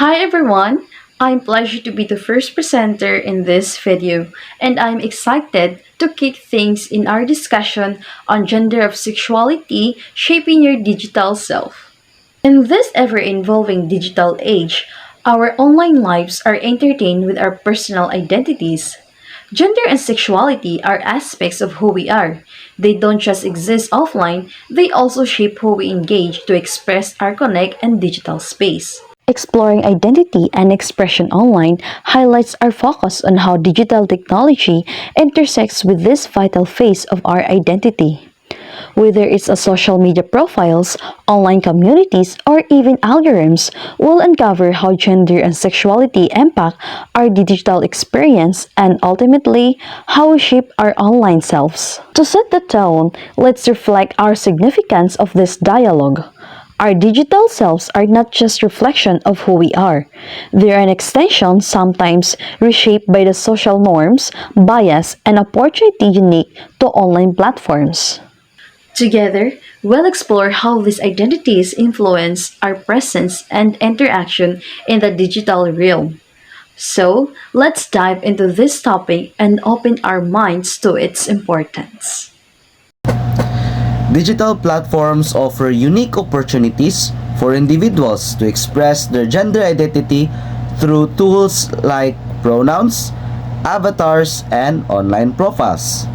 Hi everyone! I'm pleasure to be the first presenter in this video, and I'm excited to kick things in our discussion on gender of sexuality shaping your digital self. In this ever-evolving digital age, our online lives are entertained with our personal identities. Gender and sexuality are aspects of who we are. They don't just exist offline, they also shape who we engage to express our connect and digital space. Exploring identity and expression online highlights our focus on how digital technology intersects with this vital phase of our identity. Whether it's a social media profiles, online communities, or even algorithms, we'll uncover how gender and sexuality impact our digital experience and ultimately how we shape our online selves. To set the tone, let's reflect our significance of this dialogue. Our digital selves are not just reflection of who we are. They are an extension sometimes reshaped by the social norms, bias, and opportunity unique to online platforms. Together, we'll explore how these identities influence our presence and interaction in the digital realm. So, let's dive into this topic and open our minds to its importance. Digital platforms offer unique opportunities for individuals to express their gender identity through tools like pronouns, avatars, and online profiles.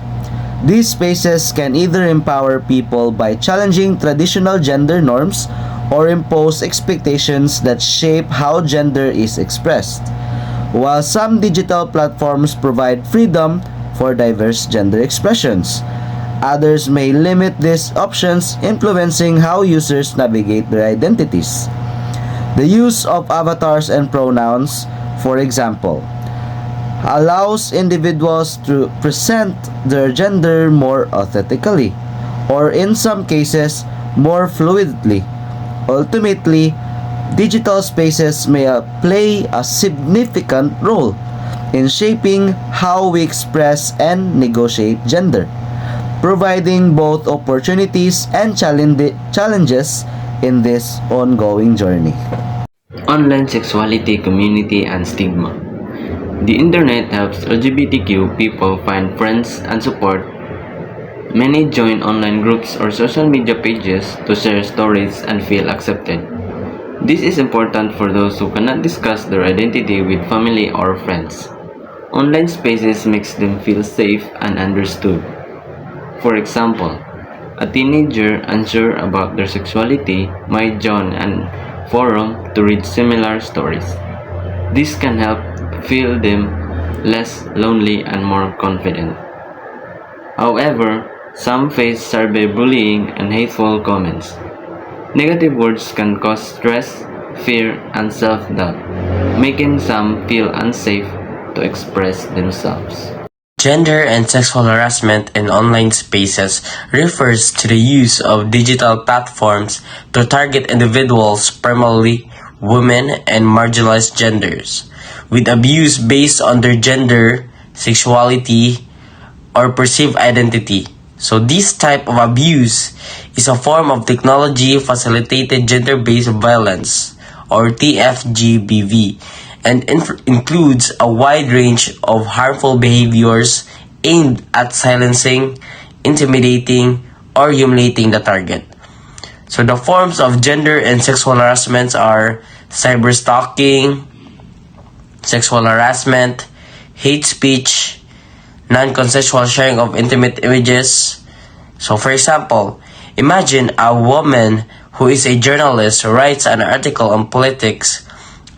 These spaces can either empower people by challenging traditional gender norms or impose expectations that shape how gender is expressed. While some digital platforms provide freedom for diverse gender expressions, others may limit these options, influencing how users navigate their identities. The use of avatars and pronouns, for example, allows individuals to present their gender more authentically, or in some cases, more fluidly. Ultimately, digital spaces may play a significant role in shaping how we express and negotiate gender, providing both opportunities and challenges in this ongoing journey. Online sexuality, community, and stigma. The internet helps LGBTQ people find friends and support. Many join online groups or social media pages to share stories and feel accepted. This is important for those who cannot discuss their identity with family or friends. Online spaces makes them feel safe and understood. For example, a teenager unsure about their sexuality might join a forum to read similar stories. This can help feel them less lonely and more confident. However, some face cyberbullying and hateful comments. Negative words can cause stress, fear, and self-doubt, making some feel unsafe to express themselves. Gender and sexual harassment in online spaces refers to the use of digital platforms to target individuals, primarily women and marginalized genders, with abuse based on their gender, sexuality, or perceived identity. So this type of abuse is a form of technology-facilitated gender-based violence, or TFGBV, and includes a wide range of harmful behaviors aimed at silencing, intimidating, or humiliating the target. So the forms of gender and sexual harassment are cyberstalking, sexual harassment, hate speech, non-consensual sharing of intimate images. So for example, imagine a woman who is a journalist who writes an article on politics.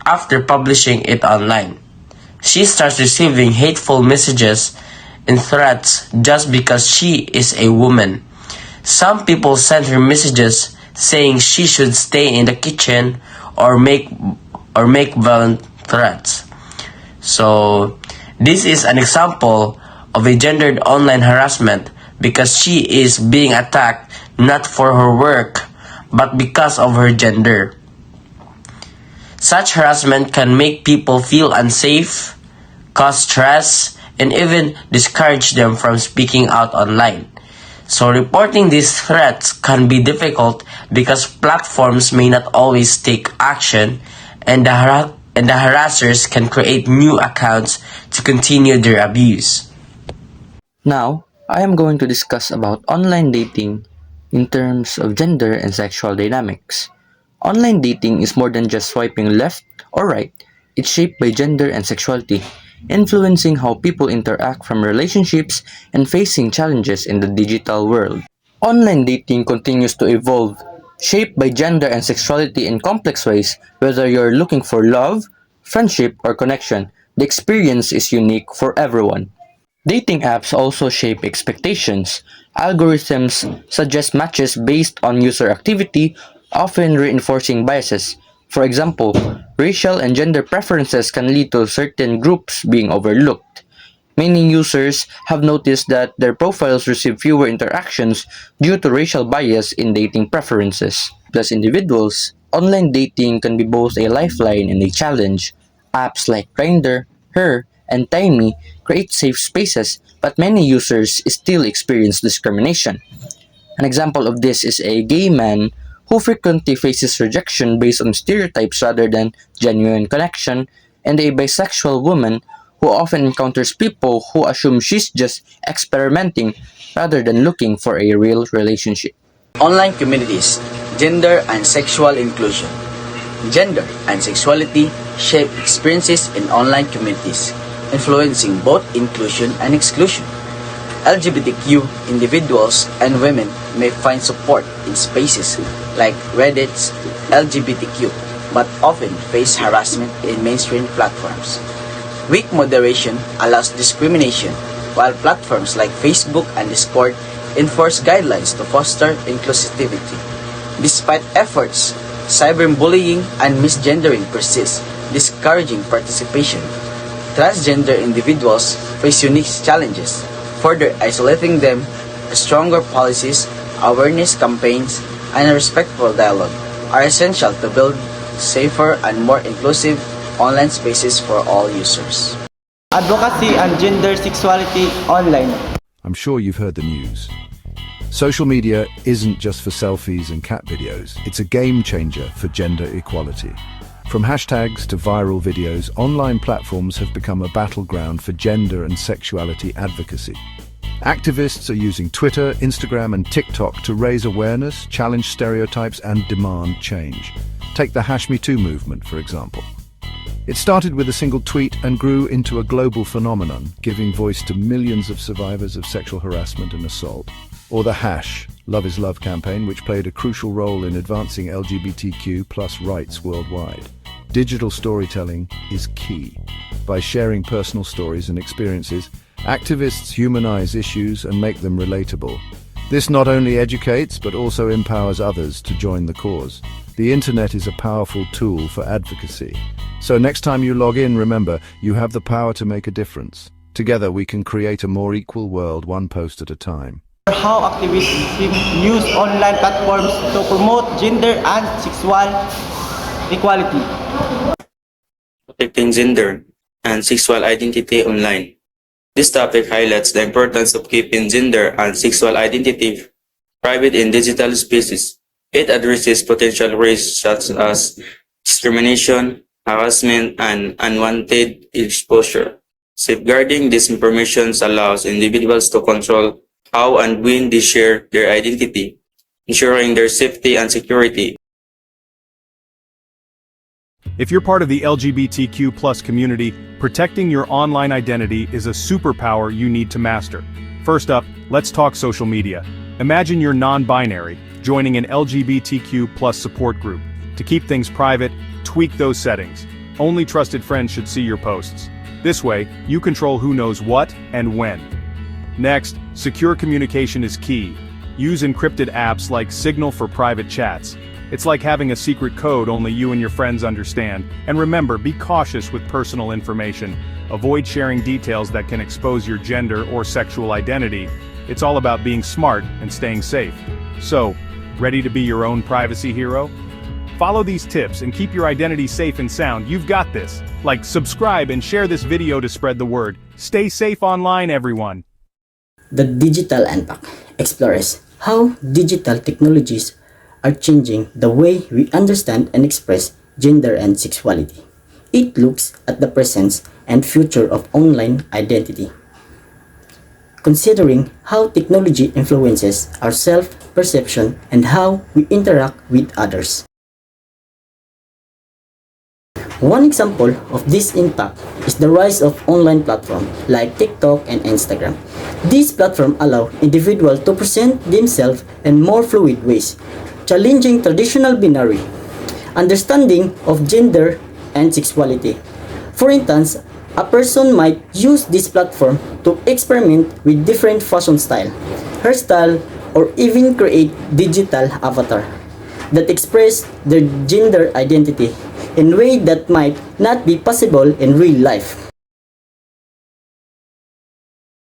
After publishing it online, she starts receiving hateful messages and threats just because she is a woman. Some people send her messages saying she should stay in the kitchen or make violent threats. So this is an example of a gendered online harassment because she is being attacked not for her work but because of her gender. Such harassment can make people feel unsafe, cause stress, and even discourage them from speaking out online. So reporting these threats can be difficult because platforms may not always take action and the and the harassers can create new accounts to continue their abuse. Now, I am going to discuss about online dating in terms of gender and sexual dynamics. Online dating is more than just swiping left or right. It's shaped by gender and sexuality, influencing how people interact from relationships and facing challenges in the digital world. Online dating continues to evolve, shaped by gender and sexuality in complex ways. Whether you're looking for love, friendship, or connection, the experience is unique for everyone. Dating apps also shape expectations. Algorithms suggest matches based on user activity, often reinforcing biases. For example, racial and gender preferences can lead to certain groups being overlooked. Many users have noticed that their profiles receive fewer interactions due to racial bias in dating preferences. As individuals, online dating can be both a lifeline and a challenge. Apps like Grindr, Her, and Tiny create safe spaces, but many users still experience discrimination. An example of this is a gay man who frequently faces rejection based on stereotypes rather than genuine connection, and a bisexual woman who often encounters people who assume she's just experimenting rather than looking for a real relationship. Online communities, gender and sexual inclusion. Gender and sexuality shape experiences in online communities, influencing both inclusion and exclusion. LGBTQ individuals and women may find support in spaces like Reddit's LGBTQ, but often face harassment in mainstream platforms. Weak moderation allows discrimination, while platforms like Facebook and Discord enforce guidelines to foster inclusivity. Despite efforts, cyberbullying and misgendering persist, discouraging participation. Transgender individuals face unique challenges, further isolating them. Stronger policies, awareness campaigns, and respectful dialogue are essential to build safer and more inclusive online spaces for all users. Advocacy and gender sexuality online. I'm sure you've heard the news. Social media isn't just for selfies and cat videos, it's a game changer for gender equality. From hashtags to viral videos, online platforms have become a battleground for gender and sexuality advocacy. Activists are using Twitter, Instagram, and TikTok to raise awareness, challenge stereotypes, and demand change. Take the #MeToo movement, for example. It started with a single tweet and grew into a global phenomenon, giving voice to millions of survivors of sexual harassment and assault. Or the #Love is Love campaign, which played a crucial role in advancing LGBTQ+ rights worldwide. Digital storytelling is key. By sharing personal stories and experiences, activists humanize issues and make them relatable. This not only educates, but also empowers others to join the cause. The internet is a powerful tool for advocacy. So next time you log in, remember, you have the power to make a difference. Together we can create a more equal world, one post at a time. How activists use online platforms to promote gender and sexual equality. Protecting gender and sexual identity online. This topic highlights the importance of keeping gender and sexual identity private in digital spaces. It addresses potential risks such as discrimination, harassment, and unwanted exposure. Safeguarding this information allows individuals to control how and when they share their identity, ensuring their safety and security. If you're part of the LGBTQ+ community, protecting your online identity is a superpower you need to master. First up, let's talk social media. Imagine you're non-binary, joining an LGBTQ+ support group. To keep things private, tweak those settings. Only trusted friends should see your posts. This way, you control who knows what and when. Next, secure communication is key. Use encrypted apps like Signal for private chats. It's like having a secret code only you and your friends understand. And remember, be cautious with personal information. Avoid sharing details that can expose your gender or sexual identity. It's all about being smart and staying safe. So, ready to be your own privacy hero? Follow these tips and keep your identity safe and sound. You've got this. Like, subscribe, and share this video to spread the word. Stay safe online, everyone. The Digital Unpack explores how digital technologies are changing the way we understand and express gender and sexuality. it looks at the present and future of online identity, considering how technology influences our self-perception and how we interact with others. One example of this impact is the rise of online platforms like TikTok and Instagram. These platforms allow individuals to present themselves in more fluid ways, challenging traditional binary understanding of gender and sexuality. For instance, a person might use this platform to experiment with different fashion style, hairstyle, or even create digital avatar that express their gender identity in a way that might not be possible in real life.